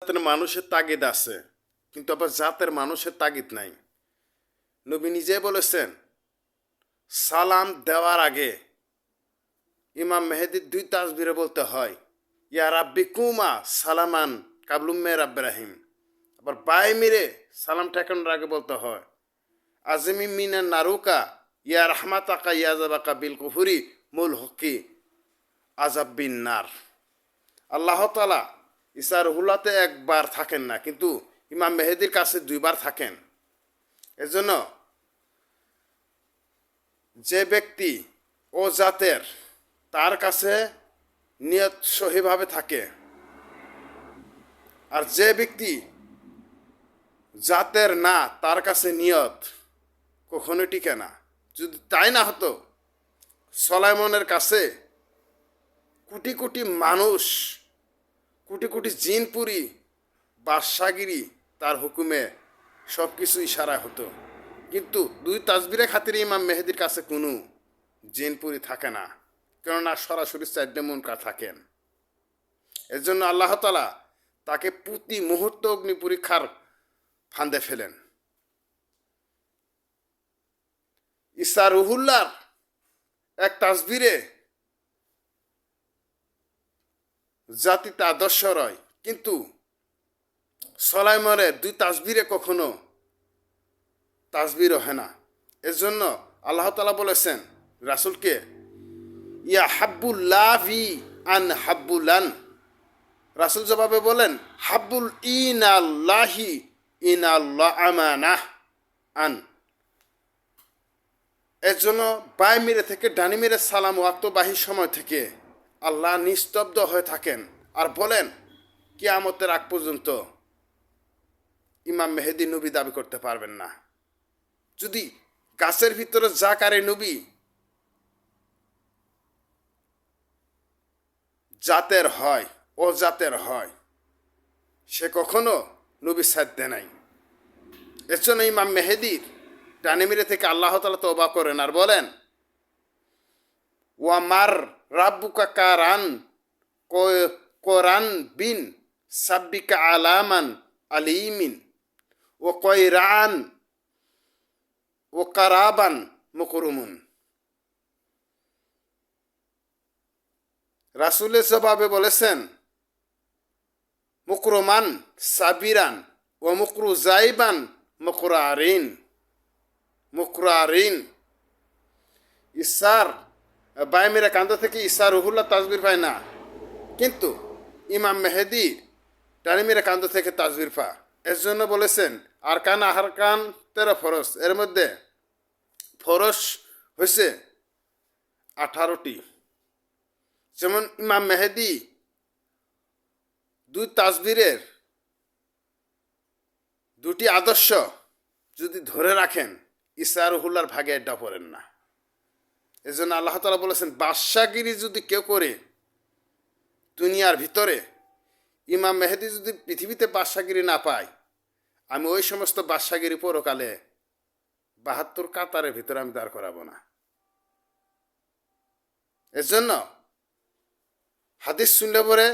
জাতের মানুষের তাগিদ আছে, কিন্তু আবার জাতের মানুষের তাগিদ নাই। নবী নিজে বলেছেন সালাম দেওয়ার আগে ইমাম মেহেদির 2 তাসবিরে বলতে হয় ইয়া রাব্বি কুমা সালামান কাবলুম্মে রাব্বিরাহিম। আবার বাই মিরে সালাম ঠেকানোর আগে বলতে হয় আজমি মিনা নারুকা ইয়া রহমাতাকা ইয়া জাবাকা বিল কুফুরি মুল হকি আজাব বিন নার। আল্লাহ তাআলা ঈসা রুহুল্লাহতে একবার থাকেন না, কিন্তু ইমাম মেহেদির কাছে 2 বার থাকেন। এজন্য যে ব্যক্তি ও জাতের তার কাছে নিয়ত সহিভাবে থাকে, আর যে ব্যক্তি জাতের না তার কাছে নিয়ত কখনো টিকে না। যদি তাই না হতো সলাইমনের কাছে কোটি কোটি মানুষ, কোটি কোটি জিনপুরি বাদশাগিরি তার হুকুমে সব কিছু ইশারা হতো, কিন্তু 2 তাসবিরে খাতিরে ইমাম মেহেদির কাছে কোনো জিনপুরি থাকে না, কেননা সরাসরি 4 মুনকার থাকেন। এর জন্য আল্লাহ তাআলা তাকে প্রতি মুহূর্ত অগ্নি পরীক্ষার ফান্দে ফেলেন। ঈসা রুহুল্লাহর এক তাসবিরে জাতিতে আদর্শ রয়, কিন্তু সলাইমনের 2 তাসবিরে কখনো তাসবির হয় না। এর জন্য আল্লাহ তাআলা বলেছেন রাসূলকে ইয়া হাব্বুল্লাহি আন হাব্বুলান। রাসূল জবাবে বলেন হাব্বুল ইনাল্লাহি ইনাল্লাহ আমানাহ আন। এর জন্য বাই মেরে থেকে ডানি মেরে সালাম ওয়াক্তবাহীর সময় থেকে আল্লাহ নিস্তব্ধ হয়ে থাকেন আর বলেন কিয়ামতের আগ পর্যন্ত ইমাম মেহেদি নবী দাবি করতে পারবেন না। যদি গাছের ভিতরে জাকারে নবী জাতের হয় ও জাতের হয়, সে কখনো নবী সাধ্য নাই। এর জন্য ইমাম মেহেদির ডানিমিরে থেকে আল্লাহ তাআলা তওবা করেন আর বলেন ওয়ামার রাব্বুকা কারান কোরআন বিন সাব্বিকা আলামান আলিমিন ও কয়রান ও কারাবান মুকরুমুন। রাসূলের জবাবে বলেছেন মুকরমান সাবিরান ও মুকরু জাইবান মুকরারিন মুকরারিন। ঈসার বাইমেরা কান্দ থেকে ঈসা রুহুল্লাহ তাসবির পায় না, কিন্তু ইমাম মেহেদি টানিমেরা কান্দ থেকে তাসবির পা। এর জন্য বলেছেন আর কান 13 ফরজ, এর মধ্যে ফরজ হয়েছে 18টি। যেমন ইমাম মেহেদি 2 তাসবিরের 2টি আদর্শ যদি ধরে রাখেন ঈসা রুহুল্লাহর ভাগে এটা পড়েন না। এজন্য আল্লাহ তাআলা বলেছেন বাদশাগিরি যদি কেউ করে দুনিয়ার ভিতরে, ইমাম মেহেদি যদি পৃথিবীতে বাদশাগিরি না পায়, আমি ওই সমস্ত বাদশাগিরি পরকালে 72 কাতারের ভিতরে আমি দাঁড় করাবো না। এজন্য হাদিস শুনলে পরে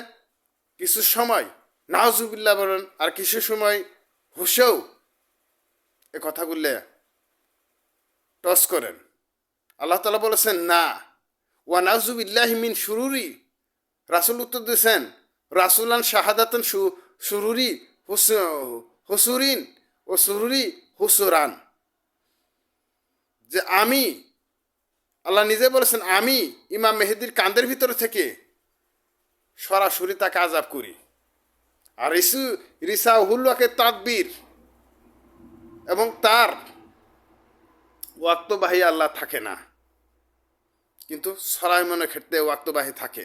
কিছু সময় নাউজুবিল্লাহ বলেন, আর কিছু সময় হুশেও এ কথাগুলো টস করেন। আল্লাহ তাআলা বলেছেন না ওয়া নাউজুবিল্লাহি মিন শুরুরি। রাসূল উত্তর দিয়েছেন রাসূলান শাহাদাতান শুরুরি হুসুরিন ও শুরুরি হুসুরান। যে আমি, আল্লাহ নিজে বলেছেন আমি ইমাম মেহেদির কান্দের ভিতরে থেকে সরাসরি তাকে আযাব করি। আর রিসাউহুল্লাহকে তাদবীর এবং তার ওয়াক্তবাহী আল্লাহ থাকে না, কিন্তু সলাইমনের ক্ষেত্রে ওয়াক্তবাহী থাকে।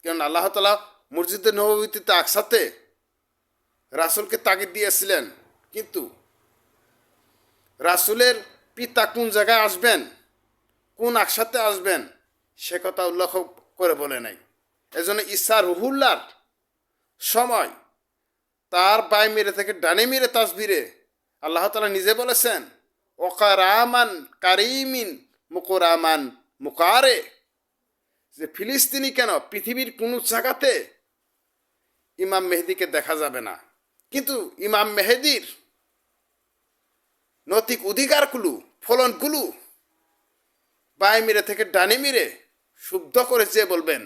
কারণ আল্লাহ তাআলা মসজিদে নববীতে আকসাতে রাসূলকে তাগিদ দিয়েছিলেন, কিন্তু রাসূলের পিতা কোন জায়গায় আসবেন, কোন আকসাতে আসবেন, সে কথা উল্লেখ করে বলে নাই। এজন্য ঈসা রুহুল্লাহর সময় তার বাই মেরে থেকে ডানে মেরে তাসবিরে আল্লাহ তাআলা নিজে বলেছেন ওকারামান কারিমিন মুকরামান মুকারে। যে ফিলিস্তিনি কেন পৃথিবীর কোন জায়গাতে ইমাম মেহেদিকে দেখা যাবে না। কিন্তু ইমাম মেহেদির নৈতিক অধিকারগুলো, ফলনগুলো বাই মিরে থেকে ডানে মিরে শুদ্ধ করে যে বলবেন,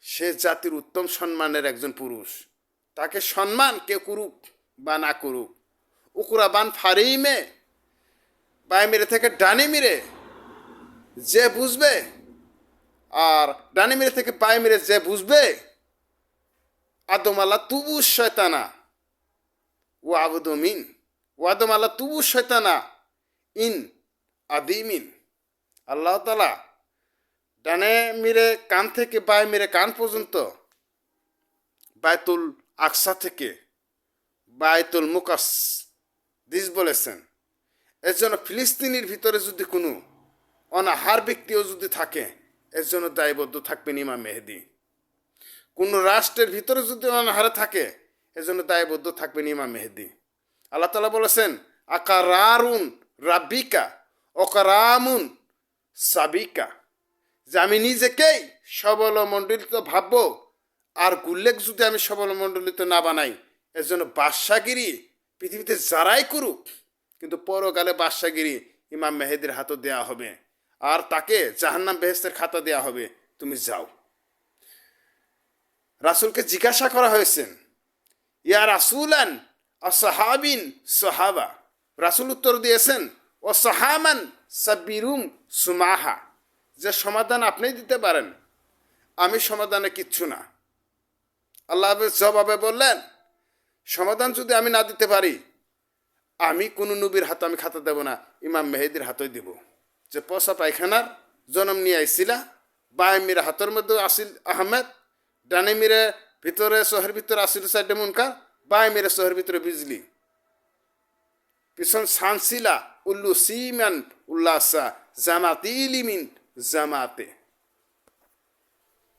সে জাতির উত্তম সম্মানের একজন পুরুষ। তাকে সম্মান কেউ করুক বা না করুক, উকুরা বান ফারিমে বাই মিরে থেকে ডানে মিরে যে বুঝবে, আর ডানে মিরে থেকে বাই মিরে যে বুঝবে, আদম আল্লাহ তুবু শয়তানা ও আবুদমিন, ও আদম আল্লাহ তুবু শয়তানা ইন আদিমিন। আল্লাহ তালা ডানে মিরে কান থেকে বাই মিরে কান পর্যন্ত, বায়তুল আকসা থেকে বায়তুল মুকাস দিস বলেছেন। এর জন্য ফিলিস্তিনির ভিতরে যদি কোনো অনাহার ব্যক্তিও যদি থাকে, এর জন্য দায়বদ্ধ থাকবেন ইমাম মেহেদি। কোনো রাষ্ট্রের ভিতরে যদি অনাহারে থাকে, এর জন্য দায়বদ্ধ থাকবেন ইমাম মেহেদি। আল্লাহ তালা বলেছেন, আকারারুন রাব্বিকা অকারামুন সাবিকা, যে আমি নিজেকেই সবলমণ্ডলিত ভাববো, আর গুল্লেক যদি আমি সবলমণ্ডলিত না বানাই, এর জন্য বাদশাগিরি পৃথিবীতে যারাই করুক, কিন্তু পরকালে বাদশাগিরি ইমাম মেহেদির হাতে দেয়া হবে, আর তাকে জাহান্নাম বেহেস্তের খাতা দেয়া হবে, তুমি যাও। রাসূলকে জিজ্ঞাসা করা হয়েছেন, ইয়া রাসূলান আসহাবিন সাহাবা। রাসূল উত্তর দিয়েছেন, ও সাহামান সাব্বিরুম সুমাহা, যে সমাধান আপনি দিতে পারেন, আমি সমাধানে কিচ্ছু না। আল্লাহ জবাবে বললেন, সমাধান যদি আমি না দিতে পারি, আমি কোনো নবীর হাতে আমি খাতা দেব না, ইমাম মেহেদির হাতই দেব। যে পচা পায়খানার জন্ম নিয়ে আইছিলা, বাই মিরে হাতের মধ্যে আসিল আহমেদ, ডানে মিরে ভিতরে শহরের ভিতরে আসিল সাইডে মুনকার, বাই মিরে শহরের ভিতরে বিজলি, পিছন সানসিলা উল্লু সিমান উল্লাসা জামাতি লিমিন জামাতে।